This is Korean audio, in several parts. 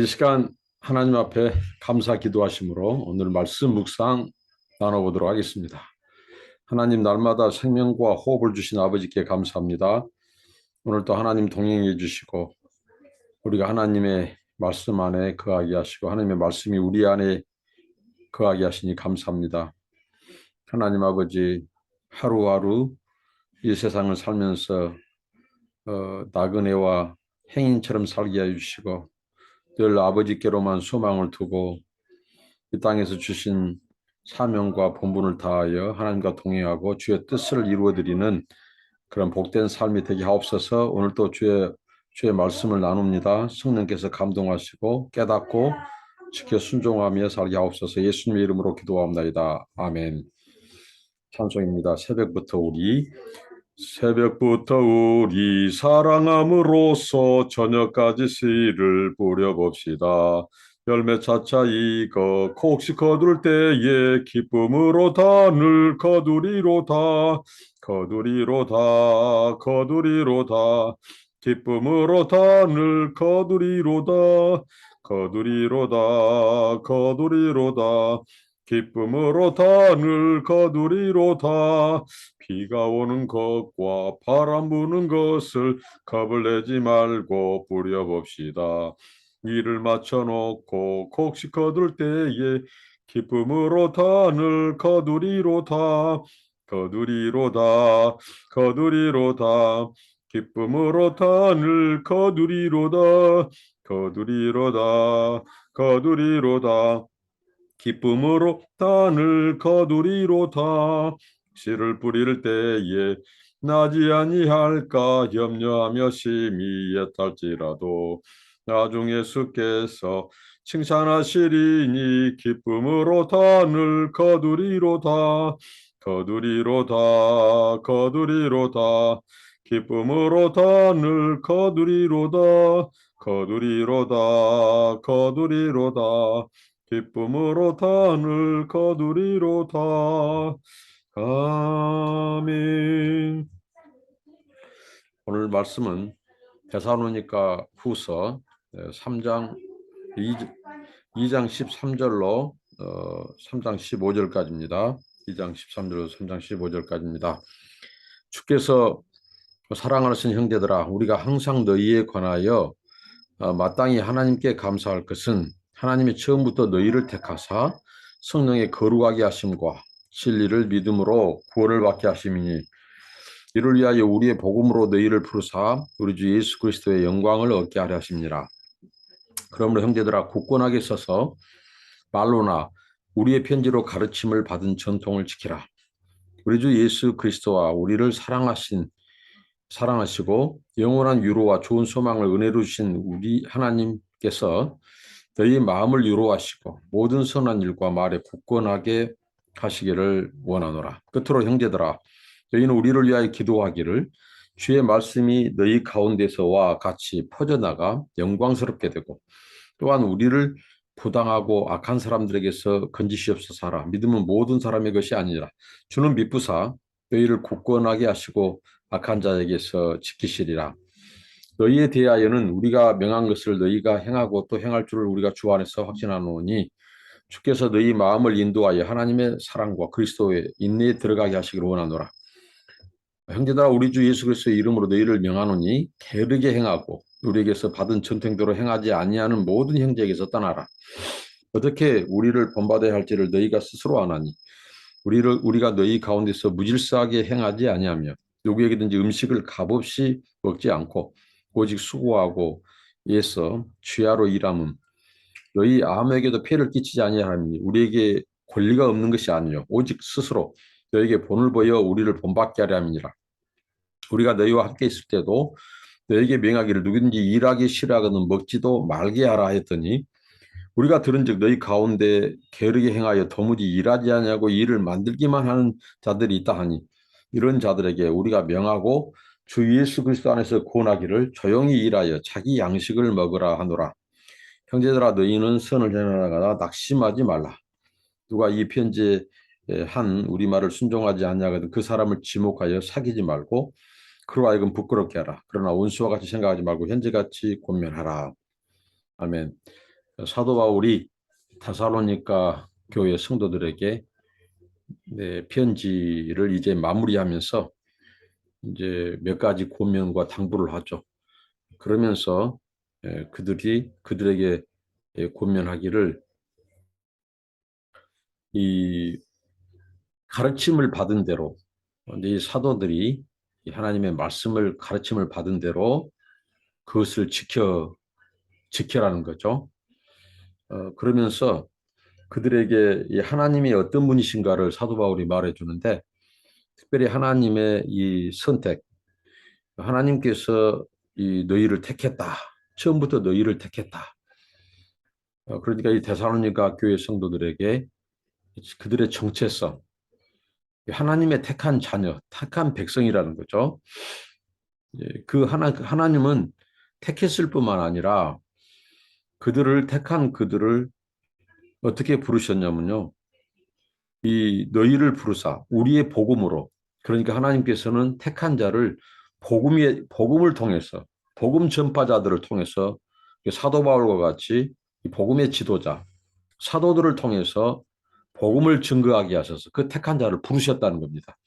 이 시간 하나님 앞에 감사 기도하심으로 오늘 말씀 묵상 나눠보도록 하겠습니다. 하나님, 날마다 생명과 호흡을 주신 아버지께 감사합니다. 오늘도 하나님 동행해 주시고 우리가 하나님의 말씀 안에 거하게 하시고 하나님의 말씀이 우리 안에 거하게 하시니 감사합니다. 하나님 아버지, 하루하루 이 세상을 살면서 나그네와 행인처럼 살게 해주시고 늘 아버지께로만 소망을 두고 이 땅에서 주신 사명과 본분을 다하여 하나님과 동행하고 주의 뜻을 이루어드리는 그런 복된 삶이 되게 하옵소서. 오늘도 주의 말씀을 나눕니다. 성령께서 감동하시고 깨닫고 지켜 순종하며 살게 하옵소서. 예수님의 이름으로 기도합니다. 아멘. 찬송입니다. 새벽부터 우리 사랑함으로써 저녁까지 씨를 뿌려봅시다. 열매 차차 익어 곡식 거둘 때에 기쁨으로 단을 거두리로다. 기쁨으로 단을 거두리로다. 기쁨으로 단을 거두리로다. 비가 오는 것과 바람 부는 것을 겁을 내지 말고 뿌려봅시다. 일을 마쳐놓고 곡식 거둘 때에 기쁨으로 단을 거두리로다. 기쁨으로 단을 거두리로다. 기쁨으로 단을 거두리로다. 씨를 뿌릴 때에 나지 아니할까 염려하며 심히 애탈지라도 나중에 주께서 칭찬하시리니 기쁨으로 단을 거두리로다. 기쁨으로 단을 거두리로다. 기쁨으로 단을 거두리로다. 아멘. 오늘 말씀은 데살로니가 후서 3장 2장 13절로 3장 15절까지입니다. 2장 13절로 3장 15절까지입니다. 주께서 사랑하는 형제들아, 우리가 항상 너희에 관하여 마땅히 하나님께 감사할 것은 하나님이 처음부터 너희를 택하사 성령의 거룩하게 하심과 진리를 믿음으로 구원을 받게 하심이니 이를 위하여 우리의 복음으로 너희를 부르사 우리 주 예수 그리스도의 영광을 얻게 하려 하심니라. 그러므로 형제들아, 굳건하게 서서 말로나 우리의 편지로 가르침을 받은 전통을 지키라. 우리 주 예수 그리스도와 우리를 사랑하시고 영원한 위로와 좋은 소망을 은혜로 주신 우리 하나님께서 너희 마음을 위로하시고 모든 선한 일과 말에 굳건하게 하시기를 원하노라. 끝으로 형제들아, 너희는 우리를 위하여 기도하기를 주의 말씀이 너희 가운데서와 같이 퍼져나가 영광스럽게 되고 또한 우리를 부당하고 악한 사람들에게서 건지시옵소서 하라. 믿음은 모든 사람의 것이 아니라 주는 미쁘사 너희를 굳건하게 하시고 악한 자에게서 지키시리라. 너희에 대하여는 우리가 명한 것을 너희가 행하고 또 행할 줄을 우리가 주 안에서 확신하노니 주께서 너희 마음을 인도하여 하나님의 사랑과 그리스도의 인내에 들어가게 하시기를 원하노라. 형제들아, 우리 주 예수 그리스도의 이름으로 너희를 명하노니 게으르게 행하고 우리에게서 받은 전통대로 행하지 아니하는 모든 형제에게서 떠나라. 어떻게 우리를 본받아야 할지를 너희가 스스로 아나니 우리가 너희 가운데서 무질서하게 행하지 아니하며 누구에게든지 음식을 값없이 먹지 않고 오직 수고하고 애써 취하로 일함은 너희 아무에게도 폐를 끼치지 아니하니 우리에게 권리가 없는 것이 아니요 오직 스스로 너에게 본을 보여 우리를 본받게 하려 함이니라. 우리가 너희와 함께 있을 때도 너에게 명하기를 누구든지 일하기 싫어하거든 먹지도 말게 하라 했더니 우리가 들은즉 너희 가운데 게으르게 행하여 도무지 일하지 아니하고 일을 만들기만 하는 자들이 있다 하니 이런 자들에게 우리가 명하고 주 예수 그리스도 안에서 구원하기를 조용히 일하여 자기 양식을 먹으라 하노라. 형제들아, 너희는 선을 행하다가 낙심하지 말라. 누가 이 편지에 한 우리말을 순종하지 아니하거든 그 사람을 지목하여 사귀지 말고 그로 하여금 부끄럽게 하라. 그러나 원수와 같이 생각하지 말고 현재같이 권면하라. 아멘. 사도 바울이 데살로니가 교회 성도들에게 편지를 이제 마무리하면서 이제 몇 가지 권면과 당부를 하죠. 그러면서 그들에게 권면하기를 이 가르침을 받은 대로 이 사도들이 하나님의 말씀을 가르침을 받은 대로 그것을 지켜라는 거죠. 그러면서 그들에게 이 하나님이 어떤 분이신가를 사도 바울이 말해주는데 특별히 하나님의 이 선택, 하나님께서 이 너희를 택했다. 처음부터 너희를 택했다. 그러니까 이 데살로니가 교회 성도들에게 그들의 정체성, 하나님의 택한 자녀, 택한 백성이라는 거죠. 하나님은 택했을 뿐만 아니라 택한 그들을 어떻게 부르셨냐면요. 이 너희를 부르사 우리의 복음으로, 그러니까 하나님께서는 택한 자를 복음을 통해서, 복음 전파자들을 통해서 사도 바울과 같이 이 복음의 지도자 사도들을 통해서 복음을 증거하게 하셔서 그 택한 자를 부르셨다는 겁니다.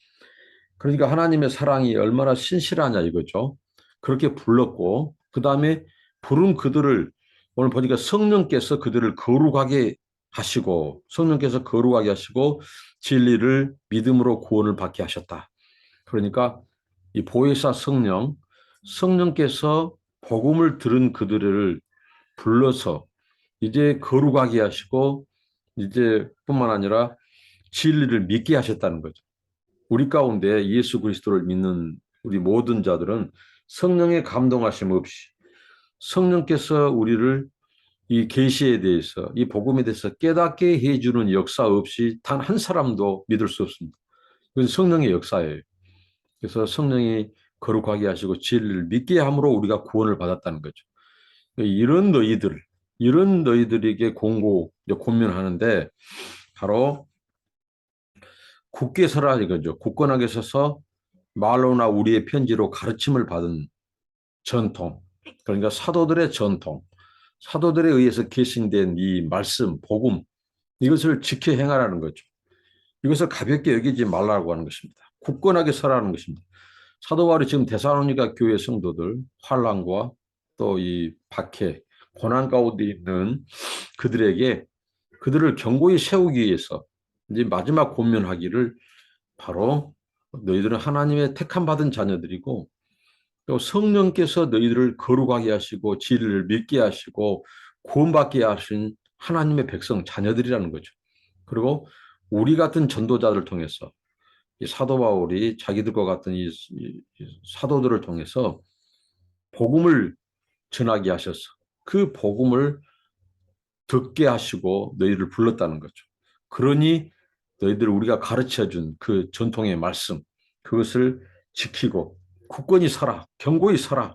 그러니까 하나님의 사랑이 얼마나 신실하냐 이거죠. 그렇게 불렀고 그 다음에 부른 그들을 오늘 보니까 성령께서 그들을 거룩하게 하시고 성령께서 거룩하게 하시고 진리를 믿음으로 구원을 받게 하셨다. 그러니까 이 보혜사 성령께서 복음을 들은 그들을 불러서 이제 거룩하게 하시고 이제 뿐만 아니라 진리를 믿게 하셨다는 거죠. 우리 가운데 예수 그리스도를 믿는 우리 모든 자들은 성령의 감동하심 없이 성령께서 우리를 이 계시에 대해서 이 복음에 대해서 깨닫게 해주는 역사 없이 단 한 사람도 믿을 수 없습니다. 그건 성령의 역사예요. 그래서 성령이 거룩하게 하시고 진리를 믿게 함으로 우리가 구원을 받았다는 거죠. 이런 너희들에게 권면하는데 바로 굳게 서라 이거죠. 굳건하게 서서 말로나 우리의 편지로 가르침을 받은 전통, 그러니까 사도들의 전통, 사도들에 의해서 계승된 이 말씀, 복음, 이것을 지켜 행하라는 거죠. 이것을 가볍게 여기지 말라고 하는 것입니다. 굳건하게 서라는 것입니다. 사도 바울이 지금 데살로니가 교회 성도들 환난과 또 이 박해, 고난 가운데 있는 그들에게 그들을 견고히 세우기 위해서 이제 마지막 권면하기를 바로 너희들은 하나님의 택함 받은 자녀들이고 또 성령께서 너희들을 거룩하게 하시고 진리를 믿게 하시고 구원받게 하신 하나님의 백성 자녀들이라는 거죠. 그리고 우리 같은 전도자들 통해서 이 사도 바울이 자기들과 같은 이 사도들을 통해서 복음을 전하게 하셔서 그 복음을 듣게 하시고 너희를 불렀다는 거죠. 그러니 너희들 우리가 가르쳐준 그 전통의 말씀 그것을 지키고 굳건히 서라, 견고히 서라.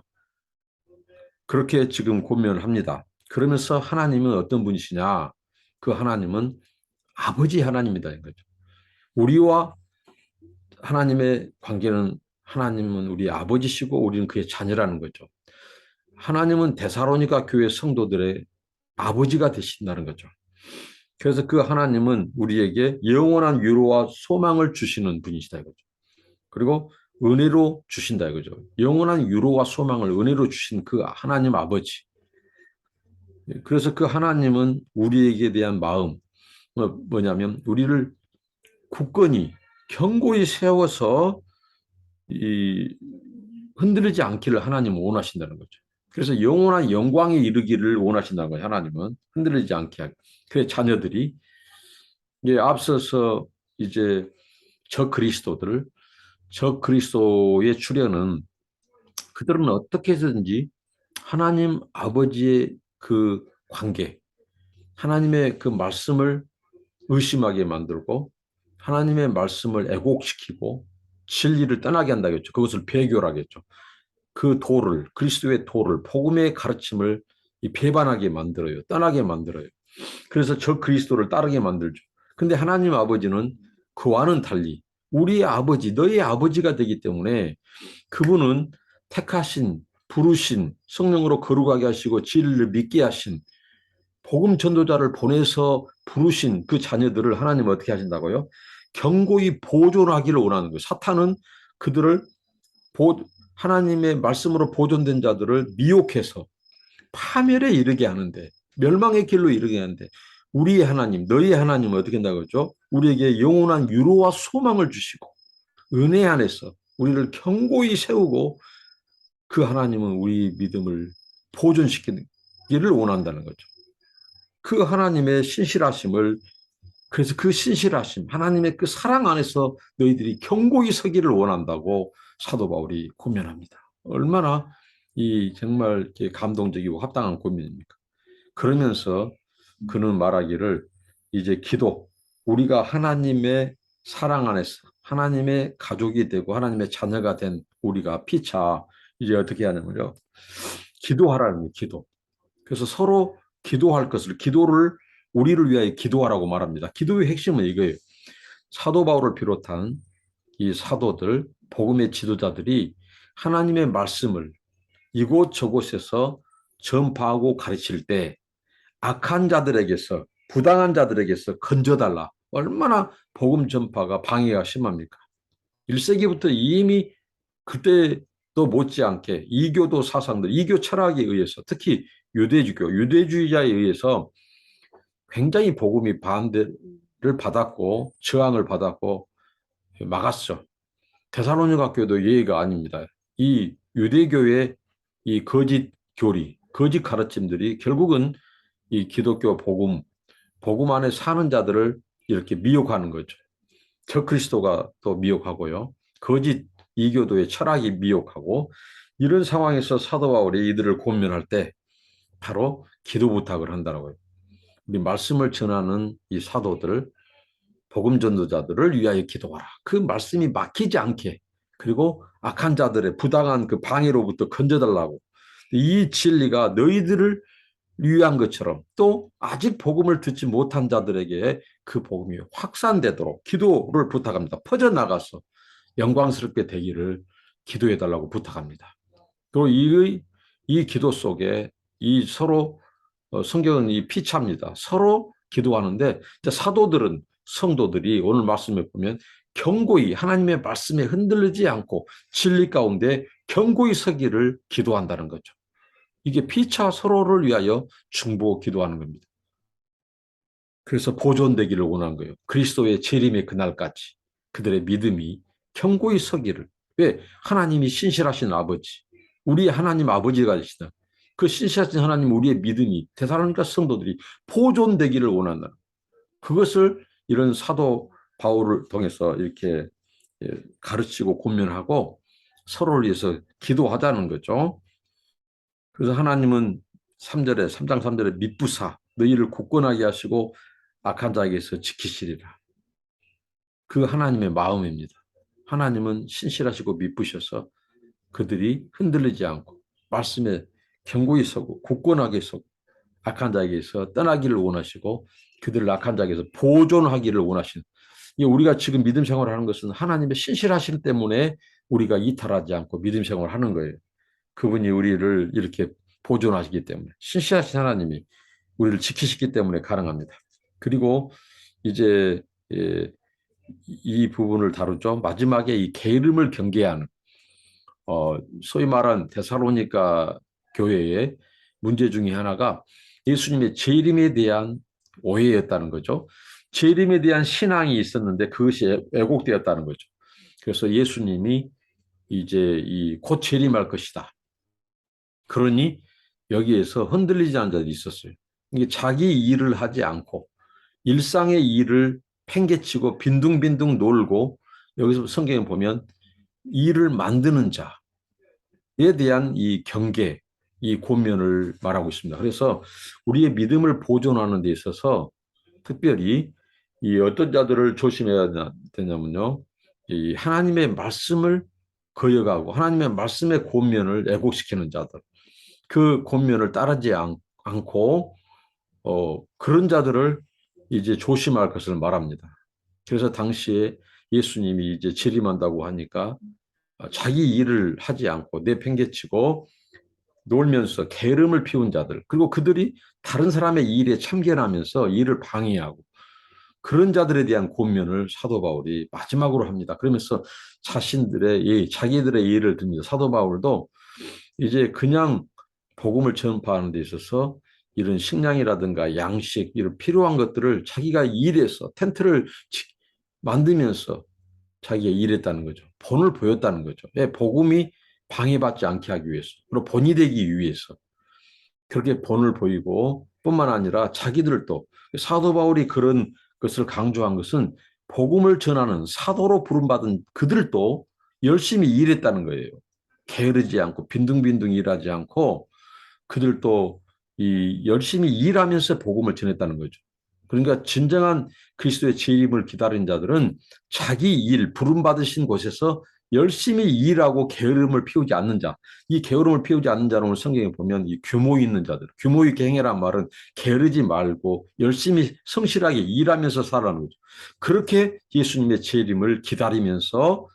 그렇게 지금 권면합니다. 그러면서 하나님은 어떤 분이시냐? 그 하나님은 아버지 하나님이다 인 거죠. 우리와 하나님의 관계는 하나님은 우리 아버지시고 우리는 그의 자녀라는 거죠. 하나님은 데살로니가 교회 성도들의 아버지가 되신다는 거죠. 그래서 그 하나님은 우리에게 영원한 위로와 소망을 주시는 분이시다 이거죠. 그리고 은혜로 주신다 이거죠. 영원한 위로와 소망을 은혜로 주신 그 하나님 아버지. 그래서 그 하나님은 우리에게 대한 마음 뭐냐면 우리를 굳건히 견고히 세워서 이 흔들리지 않기를 하나님은 원하신다는 거죠. 그래서 영원한 영광에 이르기를 원하신다는 거예요. 하나님은 흔들리지 않게 하기. 그의 자녀들이 이제 앞서서 이제 저 그리스도의 출현은 그들은 어떻게 해서든지 하나님 아버지의 그 관계, 하나님의 그 말씀을 의심하게 만들고 하나님의 말씀을 애곡시키고 진리를 떠나게 한다겠죠. 그것을 배교라겠죠. 그리스도의 도를, 복음의 가르침을 배반하게 만들어요. 떠나게 만들어요. 그래서 저 그리스도를 따르게 만들죠. 근데 하나님 아버지는 그와는 달리 우리의 아버지, 너의 아버지가 되기 때문에 그분은 택하신 부르신, 성령으로 거룩하게 하시고 진리를 믿게 하신 복음 전도자를 보내서 부르신 그 자녀들을 하나님은 어떻게 하신다고요? 견고히 보존하기를 원하는 거예요. 사탄은 그들을 하나님의 말씀으로 보존된 자들을 미혹해서 파멸에 이르게 하는데, 멸망의 길로 이르게 하는데, 우리의 하나님, 너희의 하나님은 어떻게 한다고 그러죠? 우리에게 영원한 위로와 소망을 주시고 은혜 안에서 우리를 견고히 세우고, 그 하나님은 우리 믿음을 보존시키기를 원한다는 거죠. 그 하나님의 신실하심을, 그래서 그 신실하심, 하나님의 그 사랑 안에서 너희들이 견고히 서기를 원한다고 사도 바울이 고면합니다. 얼마나 이 정말 감동적이고 합당한 고민입니까? 그러면서 그는 말하기를, 이제 기도, 우리가 하나님의 사랑 안에서 하나님의 가족이 되고 하나님의 자녀가 된 우리가 피차 이제 어떻게 하냐면요, 기도하라는 거예요. 기도. 그래서 서로 기도할 것을, 기도를 우리를 위하여 기도하라고 말합니다. 기도의 핵심은 이거예요. 사도 바울을 비롯한 이 사도들, 복음의 지도자들이 하나님의 말씀을 이곳저곳에서 전파하고 가르칠 때 악한 자들에게서, 부당한 자들에게서 건져달라. 얼마나 복음 전파가 방해가 심합니까? 1세기부터 이미 그때도 못지않게 이교도 사상들, 이교 철학에 의해서, 특히 유대주교, 유대주의자에 의해서 굉장히 복음이 반대를 받았고 저항을 받았고 막았죠. 데살로니가 교도 예의가 아닙니다. 이 유대교의 이 거짓 교리, 거짓 가르침들이 결국은 이 기독교 복음 안에 사는 자들을 이렇게 미혹하는 거죠. 적그리스도가 또 미혹하고요. 거짓 이교도의 철학이 미혹하고, 이런 상황에서 사도 바울이 이들을 권면할 때 바로 기도 부탁을 한다고요. 우리 말씀을 전하는 이 사도들, 복음 전도자들을 위하여 기도하라. 그 말씀이 막히지 않게, 그리고 악한 자들의 부당한 그 방해로부터 건져달라고. 이 진리가 너희들을 위한 것처럼 또 아직 복음을 듣지 못한 자들에게 그 복음이 확산되도록 기도를 부탁합니다. 퍼져나가서 영광스럽게 되기를 기도해달라고 부탁합니다. 또 이 기도 속에 이 서로, 성경은 이 피차입니다. 서로 기도하는데, 사도들은, 성도들이 오늘 말씀에 보면 견고히 하나님의 말씀에 흔들리지 않고 진리 가운데 견고히 서기를 기도한다는 거죠. 이게 피차 서로를 위하여 중보 기도하는 겁니다. 그래서 보존되기를 원한 거예요. 그리스도의 재림의 그날까지 그들의 믿음이 견고히 서기를. 왜? 하나님이 신실하신 아버지, 우리 하나님 아버지가 되시다. 그 신실하신 하나님, 우리의 믿음이, 데살로니가 성도들이 보존되기를 원한다. 그것을 이런 사도 바울을 통해서 이렇게 가르치고 권면하고 서로를 위해서 기도하자는 거죠. 그래서 하나님은 3장 3절에 미쁘사 너희를 굳건하게 하시고 악한 자에게서 지키시리라. 그 하나님의 마음입니다. 하나님은 신실하시고 미쁘셔서 그들이 흔들리지 않고 말씀에 견고히 서고 굳건하게 서고 악한 자에게서 떠나기를 원하시고 그들을 악한 자에게서 보존하기를 원하시는, 우리가 지금 믿음 생활을 하는 것은 하나님의 신실하심 때문에 우리가 이탈하지 않고 믿음 생활을 하는 거예요. 그분이 우리를 이렇게 보존하시기 때문에, 신실하신 하나님이 우리를 지키시기 때문에 가능합니다. 그리고 이제 이 부분을 다루죠. 마지막에 이 게으름을 경계하는, 소위 말한 데살로니가 교회의 문제 중에 하나가 예수님의 재림에 대한 오해였다는 거죠. 재림에 대한 신앙이 있었는데 그것이 왜곡되었다는 거죠. 그래서 예수님이 이제 곧 재림할 것이다. 그러니 여기에서 흔들리지 않은 자들이 있었어요. 이게 자기 일을 하지 않고 일상의 일을 팽개치고 빈둥빈둥 놀고, 여기서 성경에 보면 일을 만드는 자에 대한 이 경계, 이 권면을 말하고 있습니다. 그래서 우리의 믿음을 보존하는 데 있어서 특별히 이 어떤 자들을 조심해야 되냐면요, 이 하나님의 말씀을 거역하고 하나님의 말씀의 권면을 왜곡시키는 자들, 그 권면을 따르지 않고 그런 자들을 이제 조심할 것을 말합니다. 그래서 당시에 예수님이 이제 재림한다고 하니까 자기 일을 하지 않고 내팽개치고 놀면서 게으름을 피운 자들, 그리고 그들이 다른 사람의 일에 참견하면서 일을 방해하고 그런 자들에 대한 권면을 사도 바울이 마지막으로 합니다. 그러면서 자기들의 예를 듭니다. 사도 바울도 이제 그냥 복음을 전파하는 데 있어서 이런 식량이라든가 양식, 이런 필요한 것들을 자기가 일해서 텐트를 만들면서 자기가 일했다는 거죠. 본을 보였다는 거죠. 복음이 방해받지 않게 하기 위해서, 그리고 본이 되기 위해서 그렇게 본을 보이고 뿐만 아니라 자기들도 사도 바울이 그런 것을 강조한 것은 복음을 전하는 사도로 부름받은 그들도 열심히 일했다는 거예요. 게으르지 않고 빈둥빈둥 일하지 않고 그들도 열심히 일하면서 복음을 전했다는 거죠. 그러니까 진정한 그리스도의 재림을 기다린 자들은 자기 일, 부름받으신 곳에서 열심히 일하고 게으름을 피우지 않는 자. 이 게으름을 피우지 않는 자는 오늘 성경에 보면 이 규모 있는 자들. 규모 있게 행해란 말은 게으르지 말고 열심히 성실하게 일하면서 살아가는 거죠. 그렇게 예수님의 재림을 기다리면서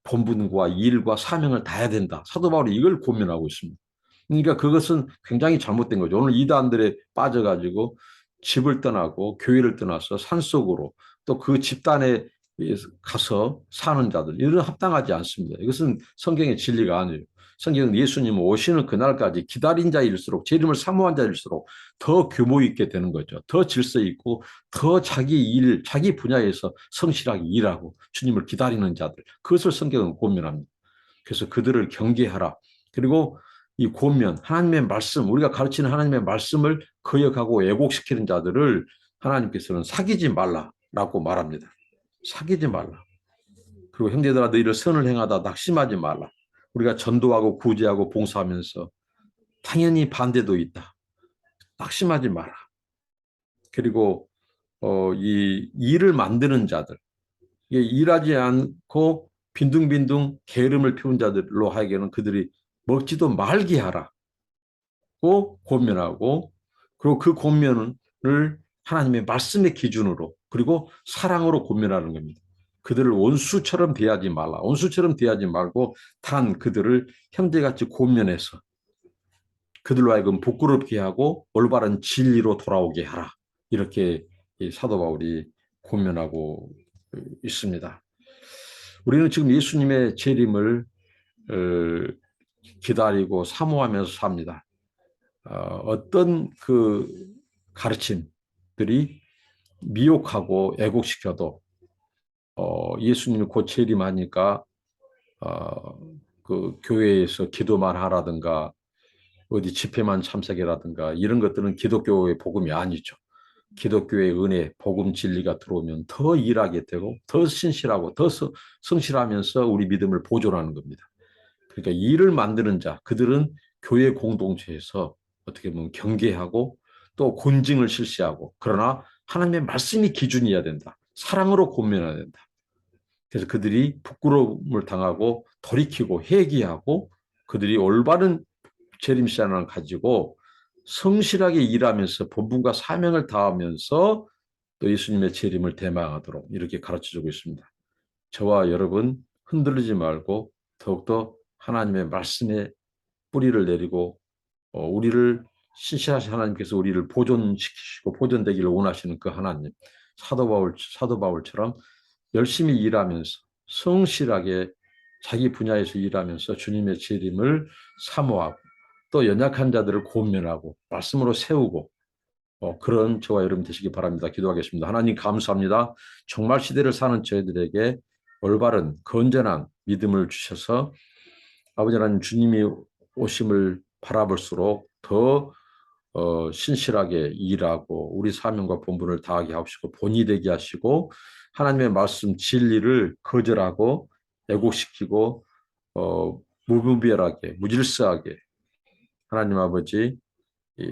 본분과 일과 사명을 다해야 된다. 사도 바울이 이걸 고민하고 있습니다. 그러니까 그것은 굉장히 잘못된 거죠. 오늘 이단들에 빠져가지고 집을 떠나고 교회를 떠나서 산속으로 또 그 집단에 가서 사는 자들, 이런 합당하지 않습니다. 이것은 성경의 진리가 아니에요. 성경은 예수님 오시는 그날까지 기다린 자일수록, 재림을 사모한 자일수록 더 규모 있게 되는 거죠. 더 질서 있고 더 자기 분야에서 성실하게 일하고 주님을 기다리는 자들, 그것을 성경은 권면합니다. 그래서 그들을 경계하라. 그리고 이 권면, 하나님의 말씀, 우리가 가르치는 하나님의 말씀을 거역하고 왜곡시키는 자들을 하나님께서는 사귀지 말라라고 말합니다. 사귀지 말라. 그리고 형제들아 너희를 선을 행하다 낙심하지 말라. 우리가 전도하고 구제하고 봉사하면서 당연히 반대도 있다. 낙심하지 마라. 그리고 이 일을 만드는 자들, 일하지 않고 빈둥빈둥 게으름을 피운 자들로 하여금은 그들이 먹지도 말게 하라고 권면하고, 그리고 그 권면을 하나님의 말씀의 기준으로 그리고 사랑으로 권면하는 겁니다. 그들을 원수처럼 대하지 말라. 원수처럼 대하지 말고 단 그들을 형제같이 권면해서 그들로 하여금 부끄럽게 하고 올바른 진리로 돌아오게 하라. 이렇게 사도 바울이 권면하고 있습니다. 우리는 지금 예수님의 재림을 기다리고 사모하면서 삽니다. 어떤 그 가르침들이 미혹하고 애곡시켜도 예수님이 곧 재림하니까 그 교회에서 기도만 하라든가 어디 집회만 참석이라든가 이런 것들은 기독교의 복음이 아니죠. 기독교의 은혜, 복음 진리가 들어오면 더 일하게 되고 더 신실하고 더 성실하면서 우리 믿음을 보존하는 겁니다. 그러니까 일을 만드는 자, 그들은 교회 공동체에서 어떻게 보면 경계하고 또 곤증을 실시하고, 그러나 하나님의 말씀이 기준이어야 된다. 사랑으로 권면해야 된다. 그래서 그들이 부끄러움을 당하고 돌이키고 회개하고 그들이 올바른 재림 시간을 가지고 성실하게 일하면서 본분과 사명을 다하면서 또 예수님의 재림을 대망하도록 이렇게 가르쳐주고 있습니다. 저와 여러분 흔들리지 말고 더욱더 하나님의 말씀에 뿌리를 내리고 우리를 신실하신 하나님께서 우리를 보존시키시고 보존되기를 원하시는 그 하나님, 사도 바울처럼 열심히 일하면서 성실하게 자기 분야에서 일하면서 주님의 재림을 사모하고 또 연약한 자들을 권면하고 말씀으로 세우고 그런 저와 여러분 되시기 바랍니다. 기도하겠습니다. 하나님 감사합니다. 종말 시대를 사는 저희들에게 올바른 건전한 믿음을 주셔서 아버지 하나님 주님이 오심을 바라볼수록 더 신실하게 일하고 우리 사명과 본분을 다하게 하시고 본이 되게 하시고 하나님의 말씀 진리를 거절하고 왜곡시키고 무분별하게 무질서하게 하나님 아버지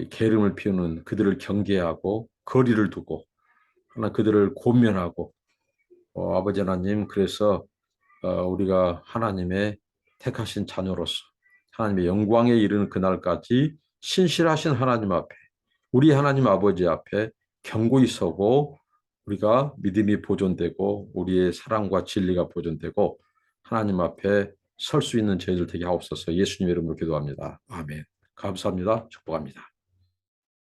게으름을 피우는 그들을 경계하고 거리를 두고 하나 그들을 권면하고 아버지 하나님, 그래서 우리가 하나님의 택하신 자녀로서 하나님의 영광에 이르는 그날까지 신실하신 하나님 앞에, 우리 하나님 아버지 앞에 견고히 서고 우리가 믿음이 보존되고 우리의 사랑과 진리가 보존되고 하나님 앞에 설 수 있는 저희들 되게 하옵소서. 예수님 이름으로 기도합니다. 아멘. 감사합니다. 축복합니다.